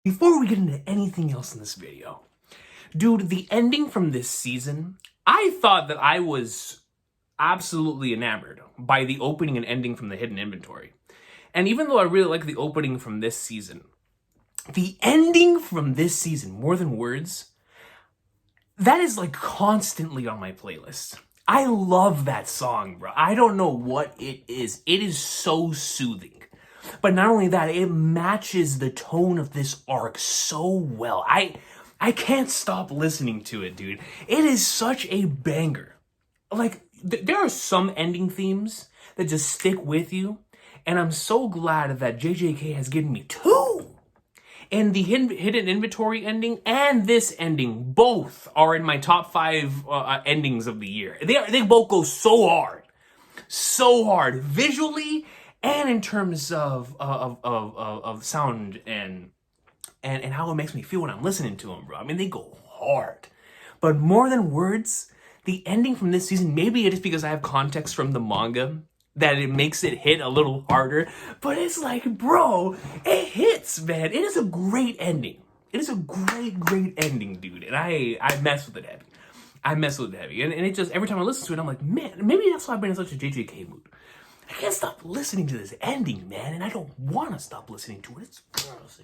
Before we get into anything else in this video, dude, the ending from this season, I thought that I was absolutely enamored by the opening and ending from the hidden inventory. And even though I really like the opening from this season, the ending from this season, More Than Words, that is like constantly on my playlist. I love that song, bro. I don't know what it is. It is so soothing. But not only that, it matches the tone of this arc so well. I can't stop listening to it, dude. It is such a banger. Like, there are some ending themes that just stick with you, and I'm so glad that JJK has given me two. And the hidden inventory ending and this ending both are in my top 5 endings of the year. They both go so hard visually and in terms of sound and how it makes me feel when I'm listening to them, bro. I mean, they go hard. But More Than Words, the ending from this season, maybe it is because I have context from the manga that it makes it hit a little harder. But it's like, bro, it hits, man. It is a great ending. It is a great ending, dude. And I mess with it heavy. I mess with it heavy. And it just, every time I listen to it, I'm like, man, maybe that's why I've been in such a JJK mood. I can't stop listening to this ending, man, and I don't want to stop listening to it. It's gross.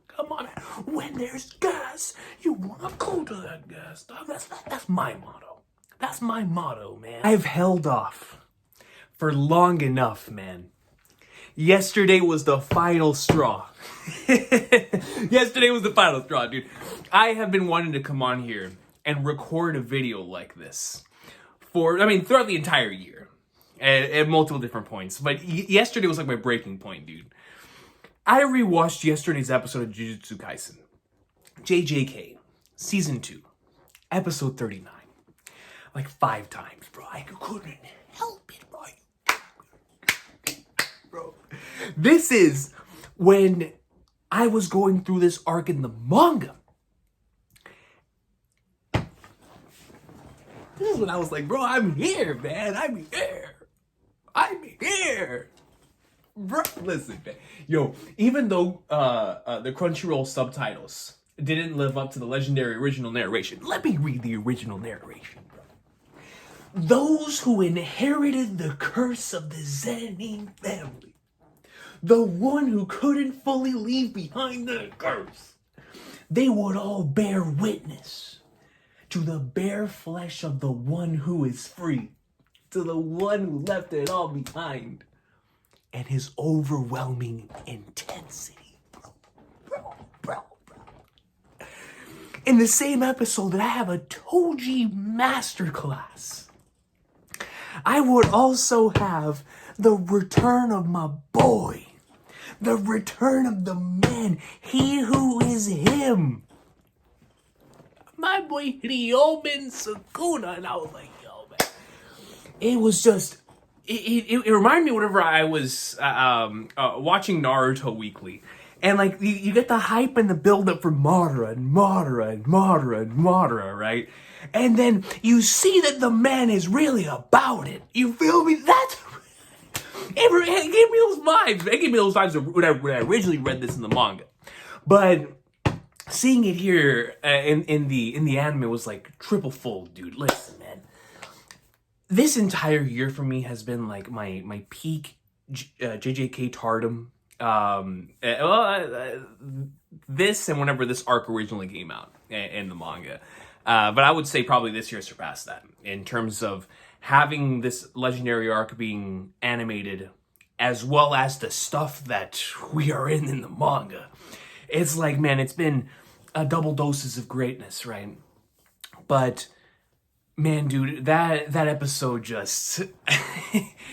Come on, man. When there's gas, you want to go to that gas, dog. That's my motto. That's my motto, man. I've held off for long enough, man. Yesterday was the final straw. Yesterday was the final straw, dude. I have been wanting to come on here and record a video like this throughout the entire year at multiple different points. But yesterday was like my breaking point, dude. I rewatched yesterday's episode of Jujutsu Kaisen. JJK, Season 2, Episode 39. Like 5 times, bro. I couldn't help it, bro. This is when I was going through this arc in the manga. This is when I was like, bro, I'm here, man. I'm here. Bro, listen, man. Yo, even though the Crunchyroll subtitles didn't live up to the legendary original narration, let me read the original narration, bro. Those who inherited the curse of the Zenin family, the one who couldn't fully leave behind the curse, they would all bear witness to the bare flesh of the one who is free, to the one who left it all behind, and his overwhelming intensity. Bro. In the same episode that I have a Toji masterclass, I would also have the return of my boy, the return of the man, he who is him. My boy Toji Sukuna, and I was like, yo, man. It was just, it reminded me whenever I was watching Naruto weekly. And like, you get the hype and the build-up for Madara, right? And then you see that the man is really about it. You feel me? It gave me those vibes. It gave me those vibes when I originally read this in the manga. But seeing it here in the anime was like triple fold, dude. Listen, man. This entire year for me has been like my peak JJK Tardom. This and whenever this arc originally came out in the manga. But I would say probably this year surpassed that in terms of having this legendary arc being animated as well as the stuff that we are in the manga. It's like, man, it's been a double doses of greatness, right? But man, dude, that episode just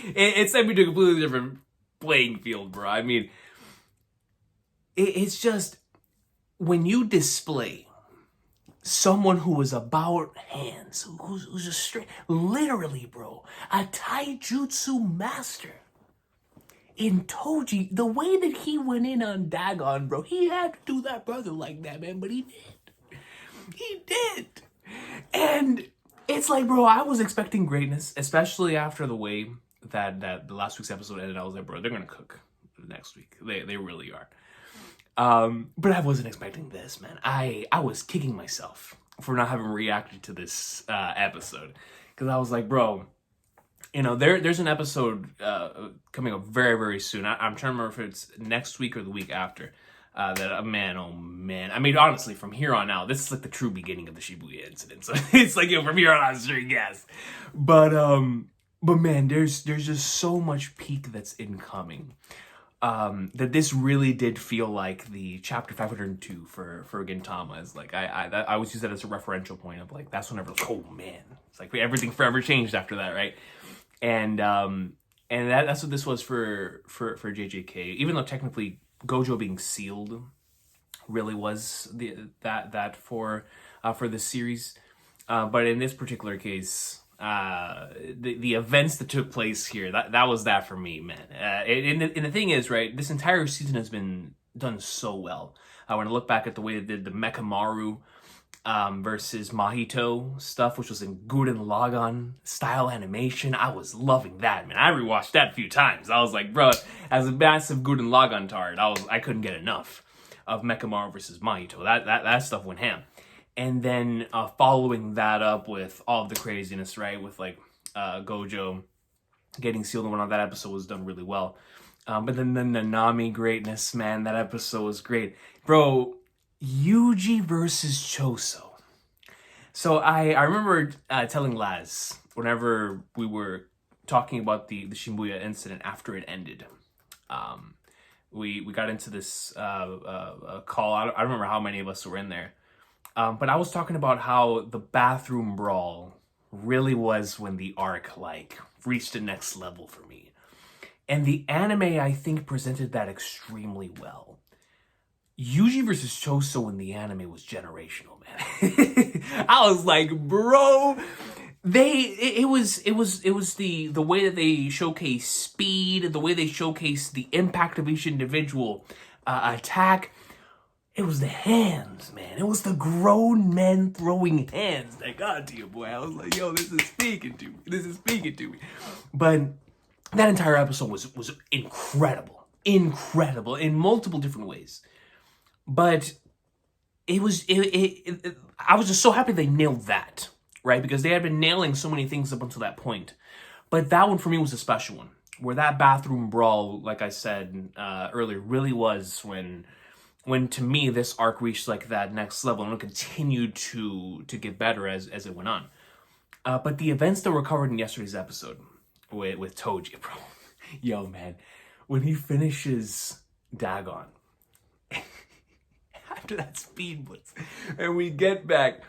it sent me to a completely different playing field, bro. I mean, it's just when you display someone who is about hands, who's a straight, literally, bro, a taijutsu master. In Toji, the way that he went in on Dagon, bro, he had to do that brother like that, man, but he did. He did. And it's like, bro, I was expecting greatness, especially after the way that the last week's episode ended. I was like, bro, they're going to cook next week. They really are. But I wasn't expecting this, man. I was kicking myself for not having reacted to this episode, because I was like, bro, there's an episode coming up very, very soon. I'm trying to remember if it's next week or the week after. Man, oh man. I mean, honestly, from here on out, this is like the true beginning of the Shibuya incident. So it's like, from here on out, sure, yes. But man, there's just so much peak that's incoming. That this really did feel like the chapter 502 for Gintama. Is like I always use that as a referential point of like, that's whenever, like, oh man, it's like everything forever changed after that, right? And that's what this was for JJK. Even though technically Gojo being sealed really was that for this series, but in this particular case, the events that took place here, that was that for me, man. And the thing is, right, this entire season has been done so well. When I look back at the way they did the Mechamaru versus Mahito stuff, which was in Gurren Lagann style animation, I was loving that, man. I rewatched that a few times. I was like, bro, as a massive Gurren Lagann tard, I couldn't get enough of Mechamaru versus Mahito. That stuff went ham. And then following that up with all of the craziness, right, with like Gojo getting sealed and whatnot, that episode was done really well. But then the Nanami greatness, man, that episode was great. Bro, Yuji versus Choso. So I remember telling Laz, whenever we were talking about the Shibuya incident after it ended, we got into this call. I don't remember how many of us were in there. But I was talking about how the bathroom brawl really was when the arc, like, reached the next level for me. And the anime, I think, presented that extremely well. Yuji versus Choso in the anime was generational, man. I was like, bro, it was the way that they showcase speed, the way they showcase the impact of each individual attack. It was the hands, man. It was the grown men throwing hands that got to you, boy. I was like, yo, this is speaking to me. This is speaking to me. But that entire episode was incredible. Incredible in multiple different ways. But I was just so happy they nailed that, right? Because they had been nailing so many things up until that point. But that one for me was a special one, where that bathroom brawl, like I said earlier, really was when to me this arc reached like that next level, and it continued to get better as it went on. But the events that were covered in yesterday's episode with Toji, bro, yo man, when he finishes Dagon after that speed blitz, and we get back,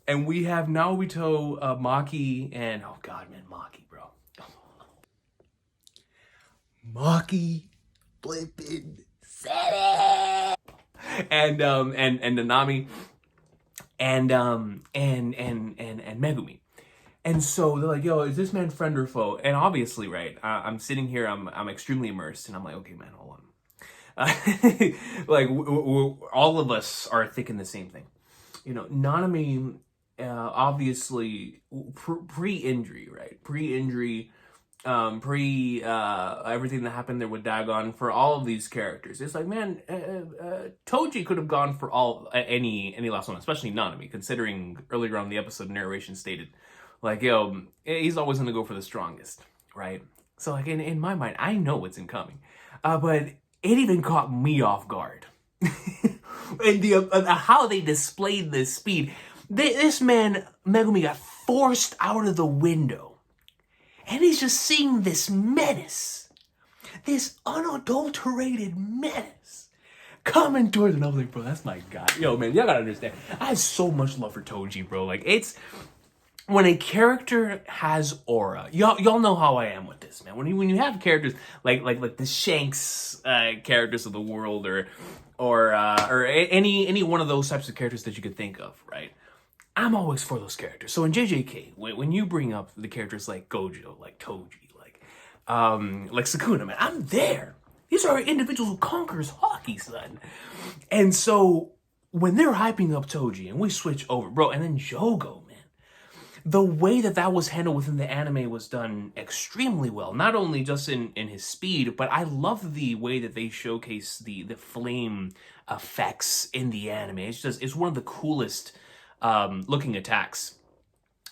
and we have Naobito, Maki, and oh god, man, Maki, bro, Maki flipping said it. And Nanami and Megumi. And so they're like, yo, is this man friend or foe? And obviously, right, I'm sitting here, I'm extremely immersed, and I'm like, okay, man, hold on. Like, all of us are thinking the same thing. Nanami, obviously, pre-injury, right? Pre-injury, everything that happened there with Dagon, for all of these characters, it's like, man, Toji could have gone for any last one, especially Nanami, considering earlier on the episode narration stated, like, yo, he's always going to go for the strongest, right? So, like, in my mind, I know what's incoming, but it even caught me off guard. And how they displayed this speed. This man, Megumi, got forced out of the window. And he's just seeing this menace, this unadulterated menace, coming towards him. And I was like, bro, that's my guy. Yo, man, y'all gotta understand. I have so much love for Toji, bro. Like, it's when a character has aura. Y'all know how I am with this, man. When you have characters like the Shanks characters of the world, or any one of those types of characters that you could think of, right? I'm always for those characters. So in JJK, when you bring up the characters like Gojo, like Toji, like Sukuna, man, I'm there. These are individuals who conquers hockey, son. And so when they're hyping up Toji and we switch over, bro, and then Jogo, man. the way that was handled within the anime was done extremely well. Not only just in his speed, but I love the way that they showcase the flame effects in the anime. It's one of the coolest looking attacks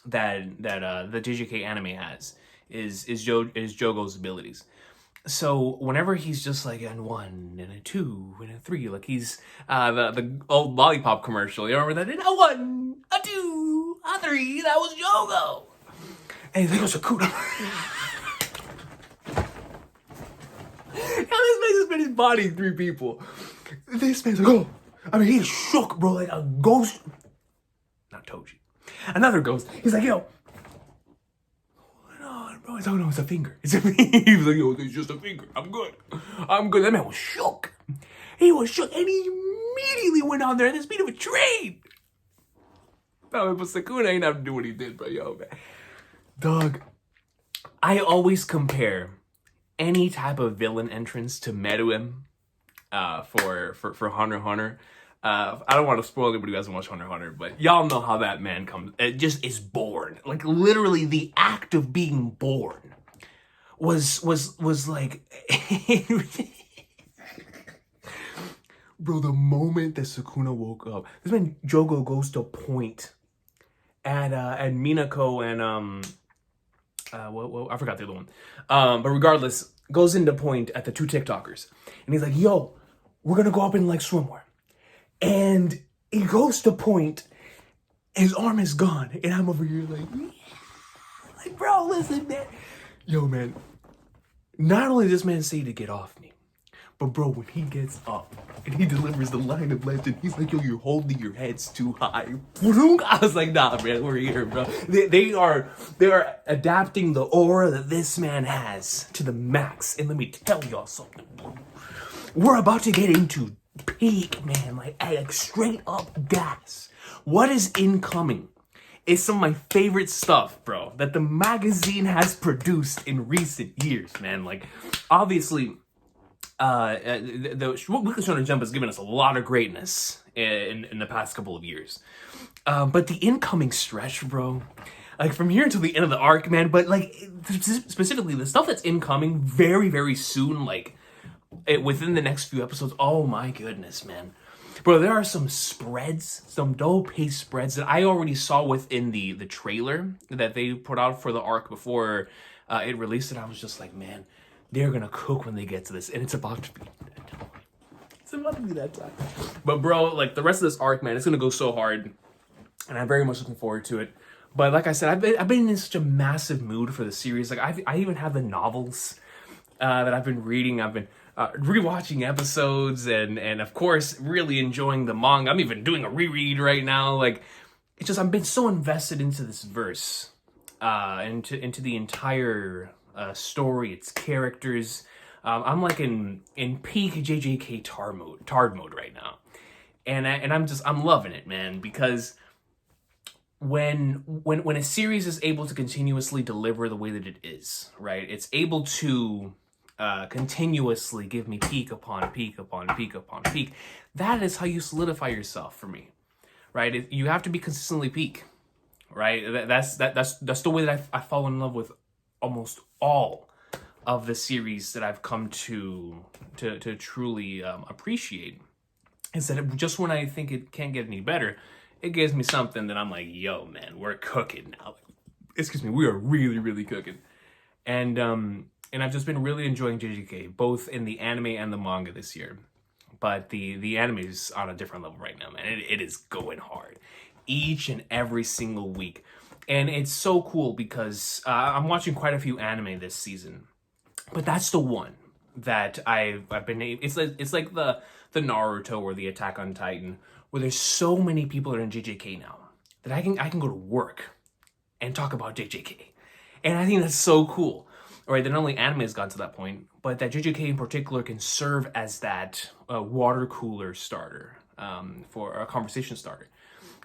that the JJK anime has is Jogo's abilities. So whenever he's just like and 1 and a 2 and a 3, like he's the old lollipop commercial. You remember that? And a 1, a 2, a 3. That was Jogo. And he's like, oh, Sukuna. Now this man just been his body 3 people. This man's like, oh, I mean, he's shook, bro, like a ghost. Not Toji. Another ghost. He's like, yo. Bro, it's, oh no, it's a finger. It's a finger. He was like, yo, it's just a finger. I'm good. That man was shook. He was shook, and he immediately went on there at the speed of a train. No, but Sukuna ain't have to do what he did, bro. Yo, man. Dog, I always compare any type of villain entrance to Meruem for Hunter x Hunter. I don't want to spoil anybody who hasn't watched Hunter x Hunter, but y'all know how that man comes. It just is born. Like literally, the act of being born was like, bro. The moment that Sukuna woke up, this man Jogo goes to point at Minako and I forgot the other one. But regardless, goes into point at the 2 TikTokers, and he's like, "Yo, we're gonna go up in like swimwear." And he goes to point, his arm is gone, and I'm over here like, yeah. Like, bro, listen, man. Yo, man, not only does this man say to get off me, but bro, when he gets up and he delivers the line of legend, he's like, yo, you're holding your heads too high. I was like, nah, man, we're here, bro. They are adapting the aura that this man has to the max. And let me tell y'all something, bro. We're about to get into peak, man, like straight up gas. What is incoming is some of my favorite stuff, bro, that the magazine has produced in recent years, man. Like, obviously, the Weekly Shonen Jump has given us a lot of greatness in the past couple of years. But the incoming stretch, bro, like from here until the end of the arc, man, but like specifically the stuff that's incoming very, very soon, like within the next few episodes, oh my goodness, man. Bro, there are some spreads, some dope-paced spreads that I already saw within the trailer that they put out for the arc before it released, and I was just like, man, they're gonna cook when they get to this, and it's about to be that time. But bro, like the rest of this arc, man, it's gonna go so hard, and I'm very much looking forward to it. But like I said, I've been in such a massive mood for the series. Like I even have the novels that I've been reading. I've been rewatching episodes and of course really enjoying the manga. I'm even doing a reread right now. Like it's just I've been so invested into this verse, into the entire story, its characters. I'm like in peak JJK tard mode right now, and I'm loving it, man, because when a series is able to continuously deliver the way that it is, right? It's able to continuously give me peak upon peak upon peak upon peak. That is how you solidify yourself for me, right? You have to be consistently peak, right? That's the way that I fall in love with almost all of the series that I've come to truly appreciate. Is that just when I think it can't get any better, it gives me something that I'm like, yo, man, we're cooking now. Excuse me, we are really, really cooking. And I've just been really enjoying JJK, both in the anime and the manga this year. But the anime is on a different level right now, man. It is going hard each and every single week. And it's so cool because I'm watching quite a few anime this season. But that's the one that I've been... It's like the Naruto or the Attack on Titan, where there's so many people that are in JJK now that I can go to work and talk about JJK. And I think that's so cool. All right, that not only anime has gotten to that point, but that JJK in particular can serve as that water cooler starter for a conversation starter,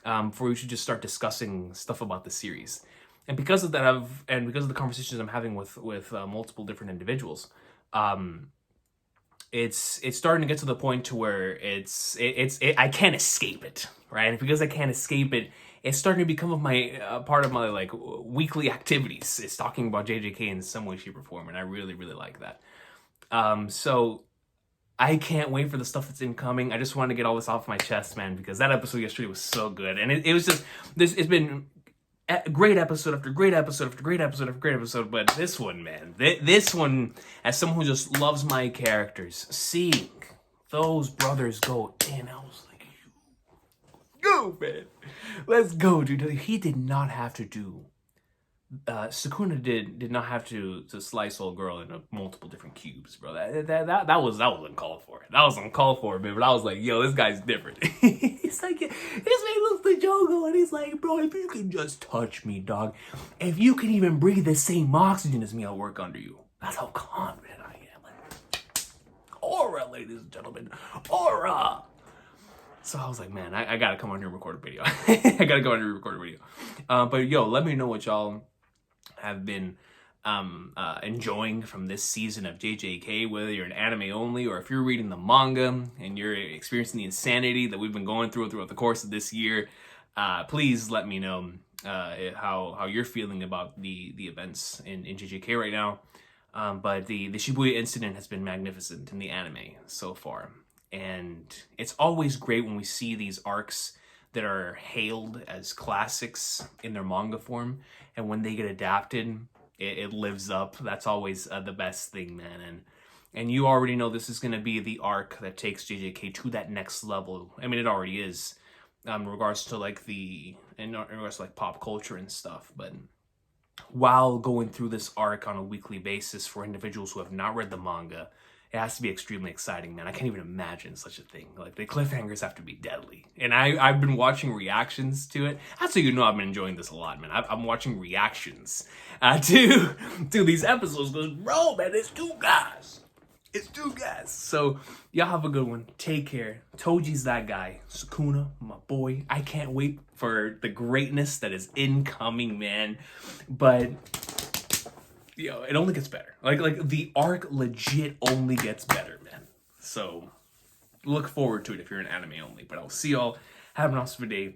for we should just start discussing stuff about the series. And because of that, because of the conversations I'm having with multiple different individuals, it's starting to get to the point to where I can't escape it, right? And because I can't escape it, it's starting to become of my part of my like weekly activities. It's talking about JJK in some way, shape, or form, and I really, really like that. So I can't wait for the stuff that's incoming. I just want to get all this off my chest, man, because that episode yesterday was so good, and it was just this. It's been a great episode after great episode after great episode after great episode, but this one, man, this one, as someone who just loves my characters, seeing those brothers go in, I was like, go, man, let's go, dude. He did not have to do. Sukuna did not have to slice old girl into multiple different cubes, bro. That was uncalled for. That was uncalled for, man. But I was like, yo, this guy's different. He's like, his man looks like Jogo, and he's like, bro, if you can just touch me, dog. If you can even breathe the same oxygen as me, I'll work under you. That's how confident I am. Like, aura, ladies and gentlemen, aura. So I was like, man, I gotta come on here and record a video. I gotta go on here and record a video. But yo, let me know what y'all have been enjoying from this season of JJK, whether you're an anime only or if you're reading the manga and you're experiencing the insanity that we've been going throughout the course of this year. Please let me know how you're feeling about the events in JJK right now. But the Shibuya incident has been magnificent in the anime so far. And it's always great when we see these arcs that are hailed as classics in their manga form, and when they get adapted, it lives up. That's always the best thing, man. And you already know this is going to be the arc that takes JJK to that next level. I mean, it already is, in regards to like in regards to like pop culture and stuff. But while going through this arc on a weekly basis for individuals who have not read the manga, it has to be extremely exciting, man. I can't even imagine such a thing. Like, the cliffhangers have to be deadly. And I've been watching reactions to it. That's how you know I've been enjoying this a lot, man. I'm watching reactions to these episodes. Because, bro, man, it's two guys. It's two guys. So, y'all have a good one. Take care. Toji's that guy. Sukuna, my boy. I can't wait for the greatness that is incoming, man. But yo, it only gets better. Like the arc legit only gets better, man. So look forward to it if you're an anime only. But I'll see y'all. Have an awesome day.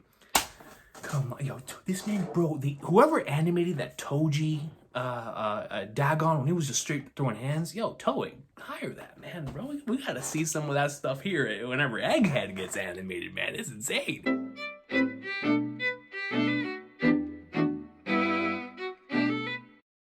Come on, yo, this man, bro. Whoever animated that Toji, Dagon when he was just straight throwing hands, yo, Toei, hire that man, bro. We gotta see some of that stuff here whenever Egghead gets animated, man. It's insane.